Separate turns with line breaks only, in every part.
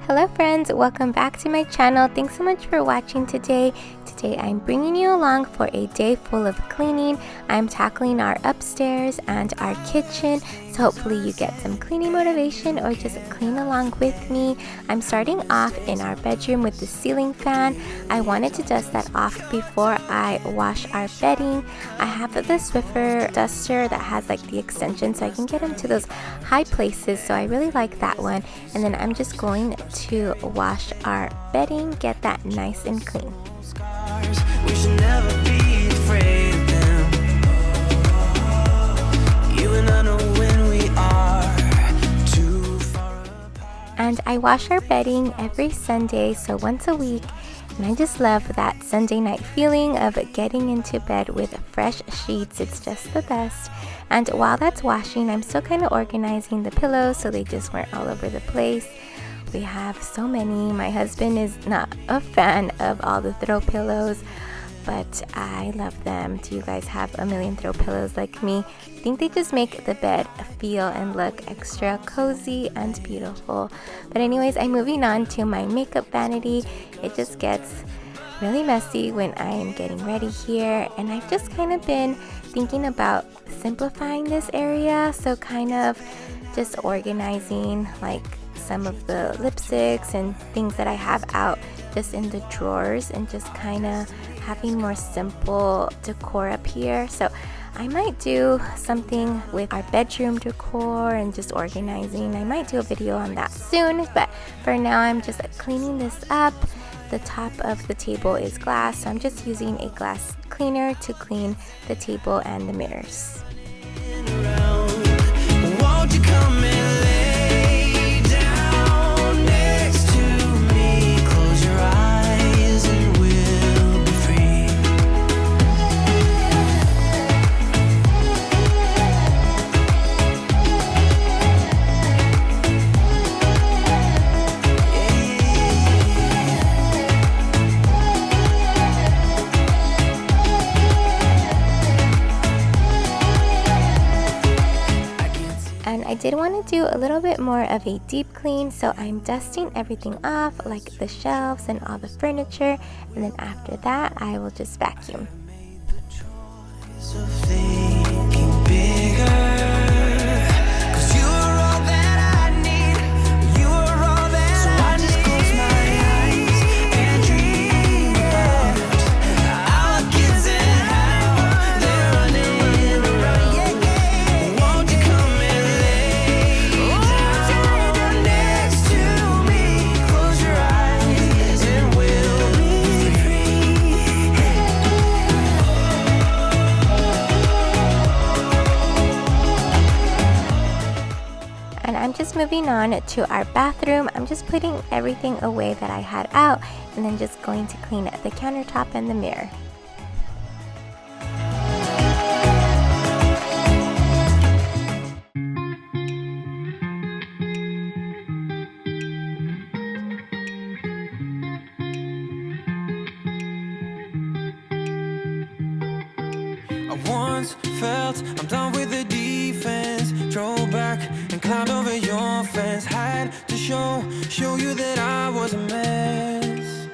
Hello friends, welcome back to my channel. Thanks so much for watching today. Today I'm bringing you along for a day full of cleaning. I'm tackling our upstairs and our kitchen, so hopefully you get some cleaning motivation or just clean along with me. I'm starting off in our bedroom with the ceiling fan. I wanted to dust that off before I wash our bedding. I have the Swiffer duster that has like the extension so I can get into those high places, so I really like that one. And then I'm just going to wash our bedding, get that nice and clean.
We should never be afraid of them. You and I know when we are too far apart.
And I wash our bedding every Sunday, so once a week. And I just love that Sunday night feeling of getting into bed with fresh sheets. It's just the best. And while that's washing, I'm still kind of organizing the pillows so they just weren't all over the place. We have so many. My husband is not a fan of all the throw pillows, but I love them. Do you guys have a million throw pillows like me? I think they just make the bed feel and look extra cozy and beautiful. But anyways, I'm moving on to my makeup vanity. It just gets really messy when I'm getting ready here, and I've just kind of been thinking about simplifying this area, so kind of just organizing like some of the lipsticks and things that I have out just in the drawers, and just kind of having more simple decor up here. So I might do something with our bedroom decor and just organizing. I might do a video on that soon, but for now I'm just cleaning this up. The top of the table is glass, so I'm just using a glass cleaner to clean the table and the mirrors.
Won't you come and lay down next to me? Close your eyes and we'll be free.
And I did want to do a little bit more of a deep clean, so I'm dusting everything off, like the shelves and all the furniture, and then after that I will just vacuum.
So thinking bigger, 'cause you're all that I need. You're all that so I just close my eyes and dream about our kids and how they're running around. Won't you come and lay down next to me? Close your eyes and we'll be free.
And I'm just moving on to our bathroom. I'm just putting everything away that I had out, and then just going to clean the countertop and the mirror.
I once felt I'm done with the defense. Drove back and climbed over your fence. Had to show you that I was a mess.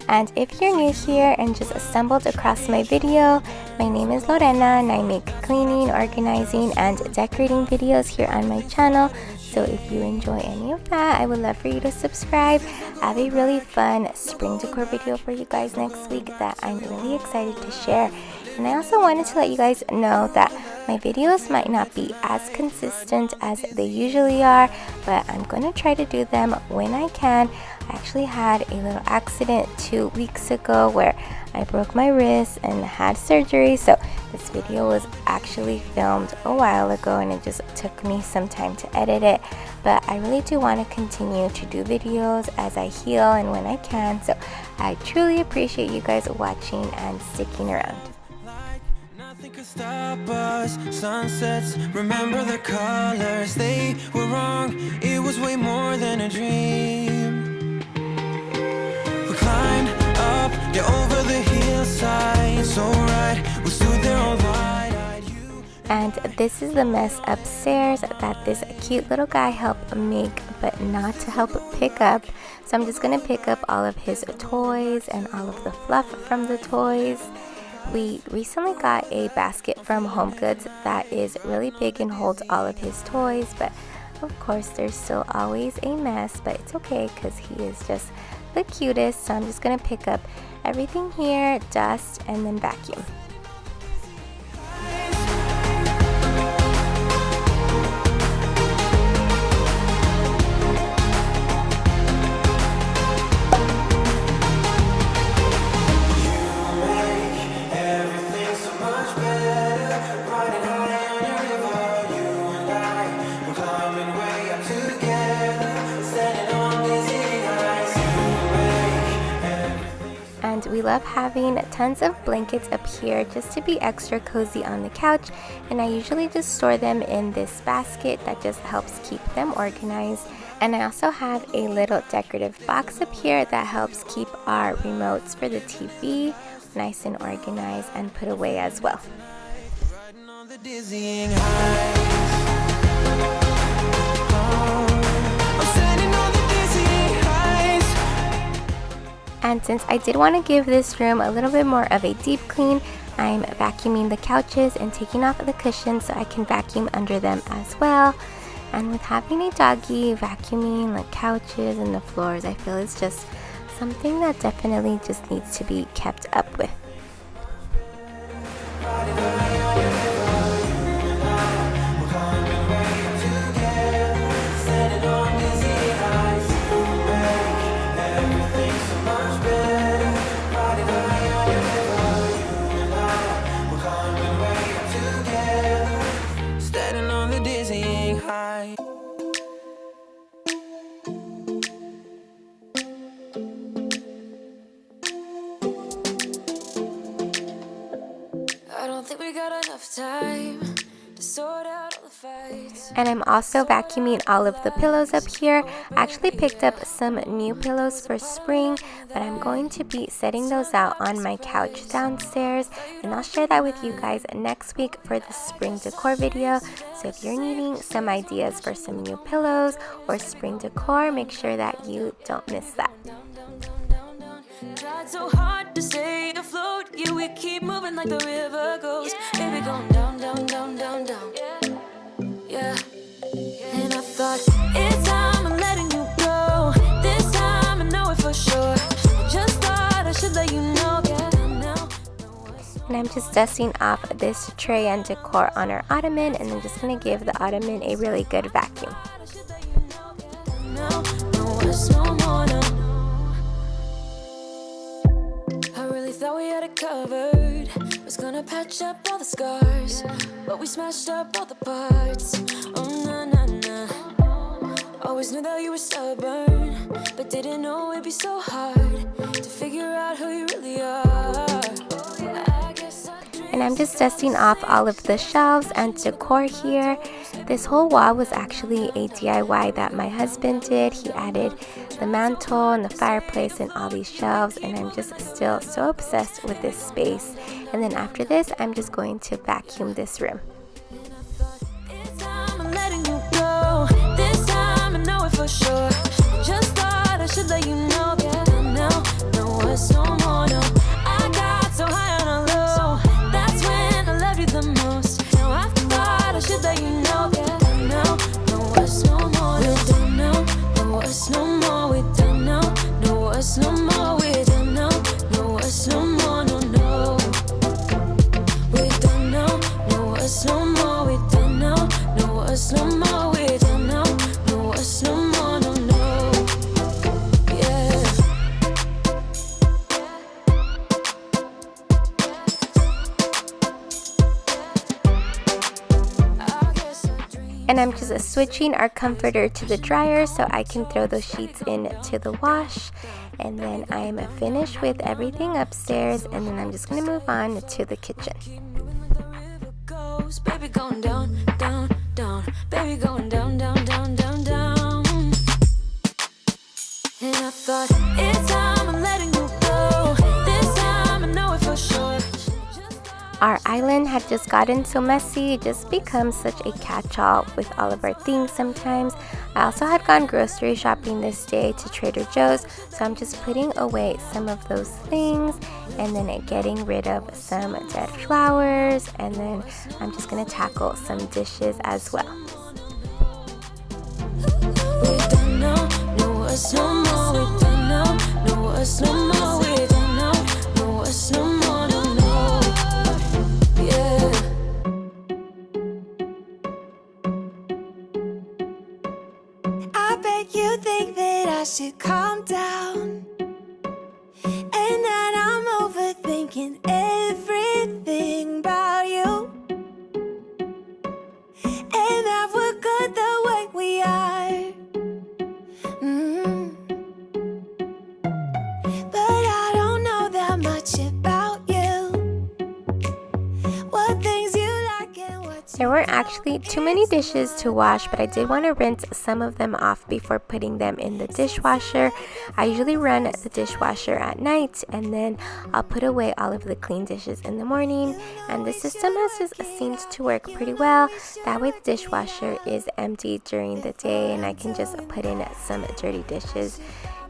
And if you're new here and just stumbled across my video, my name is Lorena and I make cleaning, organizing, and decorating videos here on my channel. So if you enjoy any of that, I would love for you to subscribe. I have a really fun spring decor video for you guys next week that I'm really excited to share. And I also wanted to let you guys know that my videos might not be as consistent as they usually are, but I'm going to try to do them when I can. I actually had a little accident 2 weeks ago where I broke my wrist and had surgery, so this video was actually filmed a while ago and it just took me some time to edit it. But I really do want to continue to do videos as I heal and when I can, so I truly appreciate you guys watching and sticking around.
Nothing could stop us. Sunsets, remember the colors. They were wrong. It was way more than a dream. We climbed up, yeah, over the hillside. So right, we stood there all wide-eyed. You
And this is the mess upstairs that this cute little guy helped make, but not to help pick up. So I'm just gonna pick up all of his toys and all of the fluff from the toys. We recently got a basket from Home Goods that is really big and holds all of his toys, but of course there's still always a mess, but it's okay because he is just the cutest. So I'm just gonna pick up everything here, dust, and then vacuum. And we love having tons of blankets up here just to be extra cozy on the couch, and I usually just store them in this basket that just helps keep them organized. And I also have a little decorative box up here that helps keep our remotes for the TV nice and organized and put away as well. And since I did want to give this room a little bit more of a deep clean, I'm vacuuming the couches and taking off the cushions so I can vacuum under them as well. And with having a doggy, vacuuming the couches and the floors, I feel it's just something that definitely just needs to be kept up with. And I'm also vacuuming all of the pillows up here. I actually picked up some new pillows for spring, but I'm going to be setting those out on my couch downstairs, and I'll share that with you guys next week for the spring decor video. So if you're needing some ideas for some new pillows or spring decor, make sure that you don't miss that.
Tried so hard to stay afloat, yeah, we keep moving like the river goes. Baby, going down, down, down, down, down. Yeah. And I thought, it's time I'm letting you go. This time I know it for sure. I just thought I should let you know.
And I'm just dusting off this tray and decor on our ottoman, and I'm just going to give the ottoman a really good vacuum.
Thought we had it covered. Was gonna patch up all the scars, but we smashed up all the parts. Oh na na na. Always knew that you were stubborn, but didn't know it'd be so hard to figure out who you really are.
And I'm just dusting off all of the shelves and decor here. This whole wall was actually a DIY that my husband did. He added the mantle and the fireplace and all these shelves, and I'm just still so obsessed with this space. And then after this, I'm just going to vacuum this room.
Just thought I should let you know. No, it's no more, no. I got so high on a low. That's when I loved you the most. Now I thought I should let you know. No, it's no more, no. We don't know. No, it's no more. We don't know. No, it's no more. We don't know. No, it's no more, no, no. We don't know. No, it's no more. We don't know. No, it's no more. We don't know. No, it's no more, no, no.
And I'm just switching our comforter to the dryer so I can throw those sheets into the wash. And then I'm finished with everything upstairs, and then I'm just going to move on to the kitchen.
Baby going down, down, down. Baby going down, down, down, down, down. And I thought, it's time I'm letting you go. This time I know it for sure.
Our island had just gotten so messy, it just becomes such a catch-all with all of our things sometimes. I also had gone grocery shopping this day to Trader Joe's, so I'm just putting away some of those things and then getting rid of some dead flowers, and then I'm just going to tackle some dishes as well.
We don't know us no more. We don't know us no more. We don't know us no more. No, yeah.
I bet you think that I should calm down, and that I'm overthinking everything about you, and that we're good the way we are. But I don't know that much about you. What things you like and what you
There weren't actually too many dishes to wash, but I did want to rinse some of them off before putting them in the dishwasher. I usually run the dishwasher at night, and then I'll put away all of the clean dishes in the morning, and the system has just seemed to work pretty well. That way the dishwasher is empty during the day, and I can just put in some dirty dishes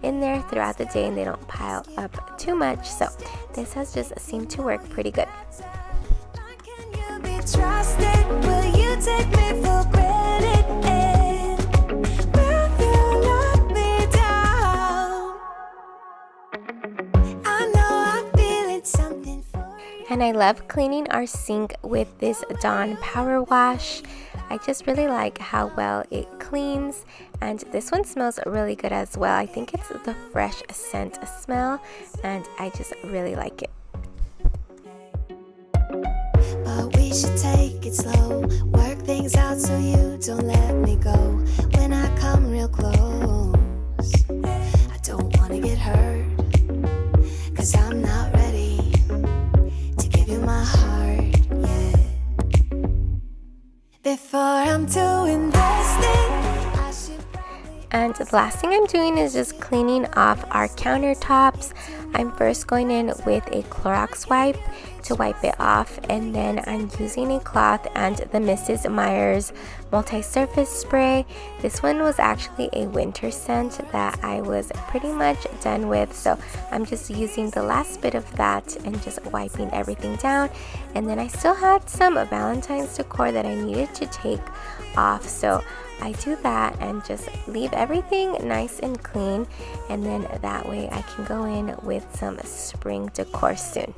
in there throughout the day and they don't pile up too much. So this has just seemed to work pretty good.
can you be trusted? Will you take me for granted? And will you let me down? I know I'm feeling something for you.
And I love cleaning our sink with this Dawn Power Wash. I just really like how well it cleans, and this one smells really good as well. I think it's the fresh scent smell, and I just really like it.
But we should take it slow, work things out so you don't let me go. When I come real close, I don't wanna get hurt, 'cause I'm not ready to give you my heart yet. Before I'm too invested, I should probably
And the last thing I'm doing is just cleaning off our countertops. I'm first going in with a Clorox wipe to wipe it off, and then I'm using a cloth and the Mrs. Meyer's multi-surface spray. This one was actually a winter scent that I was pretty much done with, so I'm just using the last bit of that and just wiping everything down. And then I still had some Valentine's decor that I needed to take off, so I do that and just leave everything nice and clean, and then that way I can go in with some spring decor soon.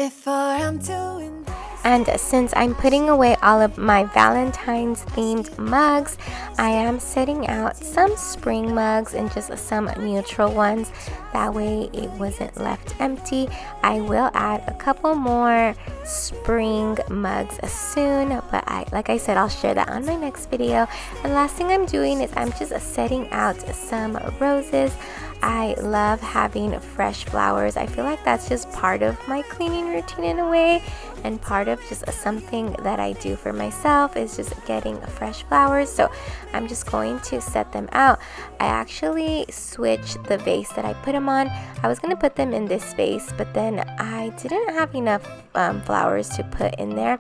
before I'm doing.
And since I'm putting away all of my Valentine's themed mugs, I am setting out some spring mugs and just some neutral ones. That way it wasn't left empty. I will add a couple more spring mugs soon, but like I said, I'll share that on my next video. And last thing I'm doing is I'm just setting out some roses. I love having fresh flowers. I feel like that's just part of my cleaning routine in a way, and part of just something that I do for myself is just getting fresh flowers. So I'm just going to set them out. I actually switched the vase that I put them on. I was going to put them in this vase, but then I didn't have enough flowers to put in there.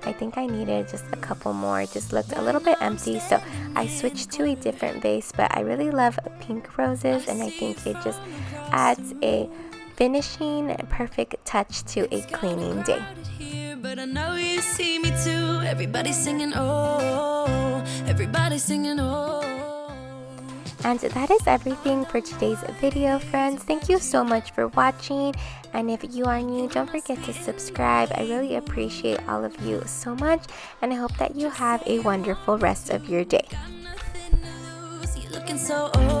I think I needed just a couple more. It just looked a little bit empty, so I switched to a different vase. But I really love pink roses, and I think it just adds a finishing perfect touch to a cleaning day.
But I know you see me too. Everybody's singing, oh, everybody's singing, oh.
And that is everything for today's video, friends. Thank you so much for watching, and if you are new, don't forget to subscribe. I really appreciate all of you so much, and I hope that you have a wonderful rest of your day.
Got nothing to lose. You're looking so old.